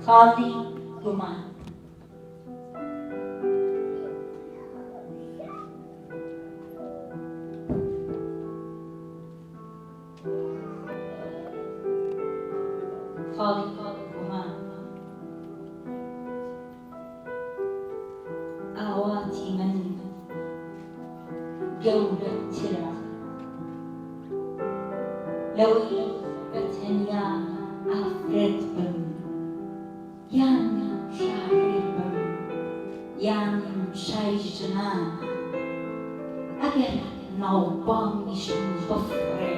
خاڵی گومان خاڵی گومان ئاواتی من گەورەترە لەوەی بەتەنیا ئافرەت بم یان شاعیر بم یان شای ژنان ئەگەر ناوبانگیشم بفڕێ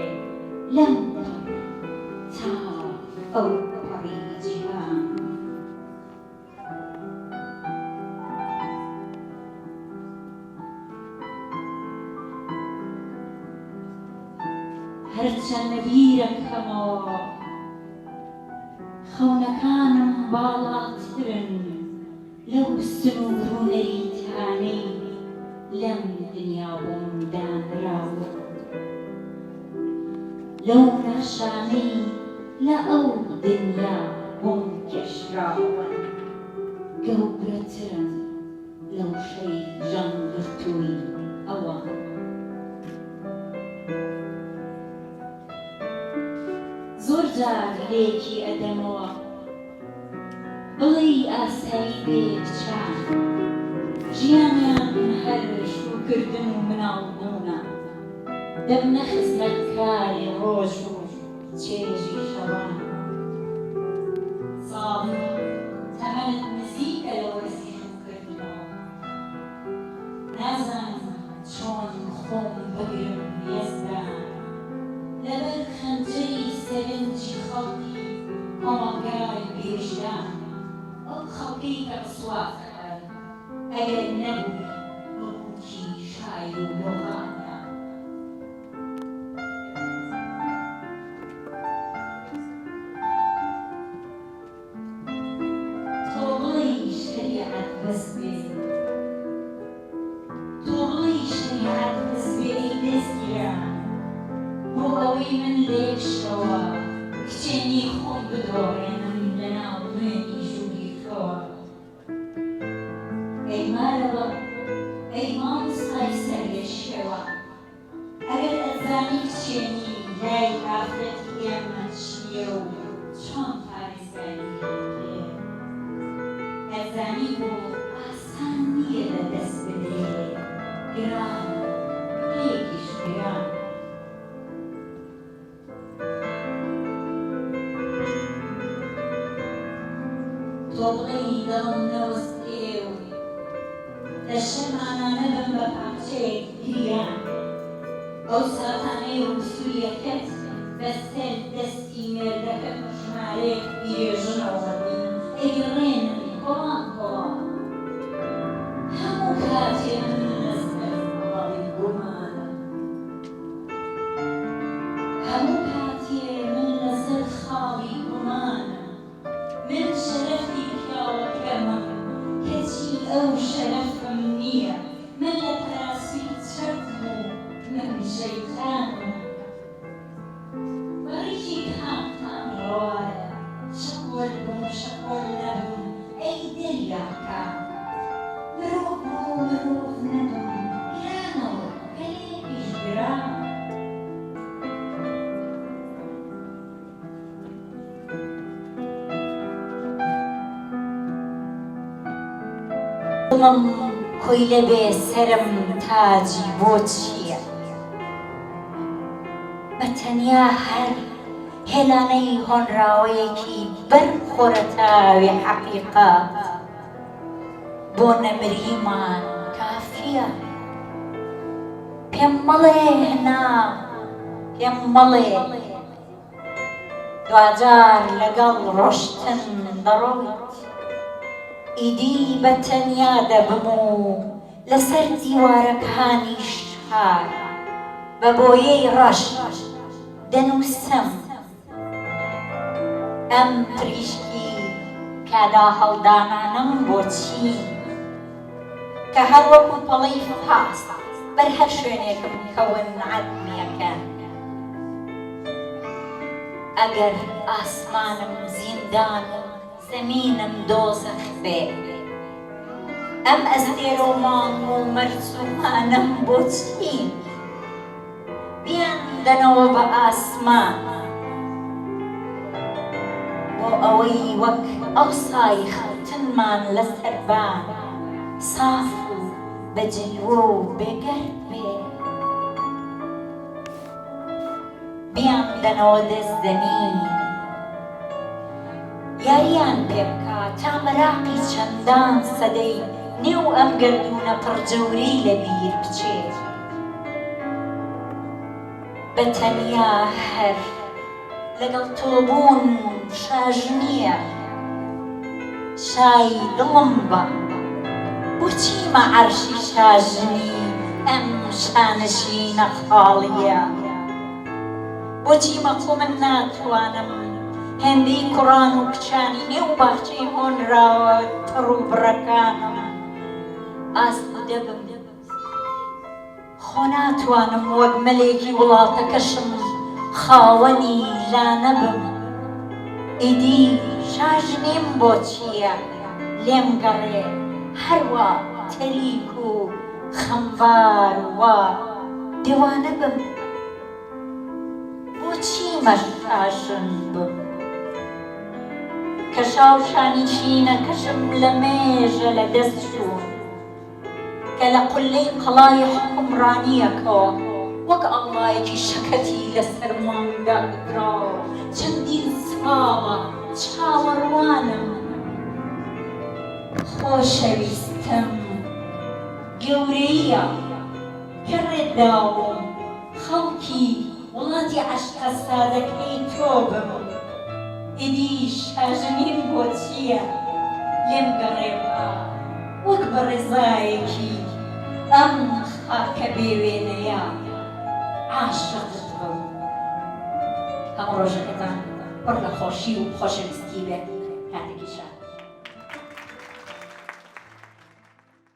لەم تا ئەو پەڕی جیهان هەرچەندە بیرەکەمەوە خەونەکانم باڵاترن لەو سنوور و نەریتانەی لەم دنیا بۆم دانراوە لەو نەخشانەی لە ئەو دنیا بۆم کێشراوە گەورەترن لەو شەی ژەنگرتووی ئەوان زۆر جار لێکی ئەدەمەوە بڵێی ئاسایی بێت چان ژیانیان هەر شوکردن و مناڵبوونە دەبنە خزمەتکاری ڕۆژ و چێژی شەوان ساڵی تەمەنت نزیکە لە وەرزی شوکردنەوە نازانم چۆن خۆم بگرم یەزدان لەبەر خەنجەری سەرنجی خەڵکی کۆمەلگای بێژدان ئەو خەڵکەی کە ڕسوا دەکەن ئەگەر نەبووی ڕووکی شایر و لۆغانە تۆ بڵێی شەریعەت بەس بێ تۆ بڵێی شەریعەت بەس بێ ئەی دەستگیران بۆ ئەوەی من لێکشەوە کچێنی خۆم بدۆڕێنم لەناو نوێنی ژووری خۆوە ئەی مارەوە ئەی مامۆستای سەرێشێوە ئەگەر ئەزانی کچێنی لای ئافرەتی ئێمە چییە و چۆن پارێزگاری لێ ئەزانی بۆ ئاسان نییە لەدەست بدرێ گرانە لێکیش گرانە تۆ بڵێی دڵم نەوەستێ و لە شەرمانە نەبم بە پاچەیەک گریان ئەو ساتانەی ڕووسووریەکەت بەسەر دەستی مێردەکەت ژمارەیەک بیرێژنەوە بین ئەیگەڕێنم کۆڵان کۆڵان هەموو کاتێ من لەسەر خاڵی گومانە هەموو کاتێ من لەسەر خاڵی گومانە من شەرەفی پیاوەکەمم کەچی ئەو شەرەفم نییە من لە پەراستی چەک بوو من شەیتانم بەڕێکی کامتان ڕەوایە شەقوەل بووم شەقوەل نەبووم ئەی دەریاکە مرۆڤ بوو مرۆڤ نەبووم گرانەوە گەلێکیش گران دڵم خۆی لەبێ سەرم تاجی بۆ چییە بەتەنیا هەر هێلانەی هۆنراوەیەکی بەرخۆرە تاوی حەقیقەت بۆ نەمریمان کافیە پێم مەڵێ هەنا پێم مەڵێ دوجار لەگەڵ ڕۆشتن دەڕۆیت ئیدی بەتەنیا دەبم و لەسەر دیوارەکانی شار بە بۆیەی ڕەش دەنووسم ئەم پریشکی کادا هەڵدانانم بۆچی کە هەر وەکو پەڵەی پاست بەر هەر شوێنێکم کەون عەدمیەکەن ئەگەر ئاسمانم زیندان و زمینم دۆزەخ بێ ئەم ئەستێرە و مانگ و مەرجوانم بۆچی بیاندەنەوە بە ئاسمان بۆ ئەوەی وەک ئەوسای خەوتنمان لەسەر بان ساف و بەجلوە و بێگەرد بێ بیاندەنەوە دەست زەمین یاریان پێ بکە تا مەراقی چەندان سەدەی نێو ئەم گردونە پڕجەوری لەبیر بچێت بەتەنیا هەر لەگەڵ تۆبوون شاژ نییە شای دڵم بە بۆچی مەعەرشی شاژنی ئەم شانشینە خاڵیە بۆچی مەخۆ من ناتوانم هێندەی کوڕان و کچانی نێو باخچەی هۆنراوە تەڕ و بڕەکانم ئاسوودە بم خۆ ناتوانم وەک مەلێکی وڵاتەکەشم خاوەنی لانە بم ئیدی شاژنیم بۆچییە لێم گەڕێ هەروە تەریک و خەمبار وە دیوانە بم بۆچی مەشاژن بم کە شاوشانی شینەکەشم لە مێژە لە دەست چوون کە لە قولەی قەڵای حوکمڕانیەکەوە وەک ئەڵڵایەکی شەکەتی لەسەر مانگدا دراوە چەندین ساڵە چاوەڕوانم خۆشەویستم گەورەیە پێڕێت داوم خەڵکی وڵاتی عەشقە سادەکەی تۆ بم ئیدی شاژنیم بۆچییە لێم گەڕێوە وەک بە ڕێزایەکی ئەم خاکە بێوێنەیە عاشقت بم هەموو ڕۆژەکەتان پڕ لە خۆشی و خۆشەویستی بێت کاتێکی شاد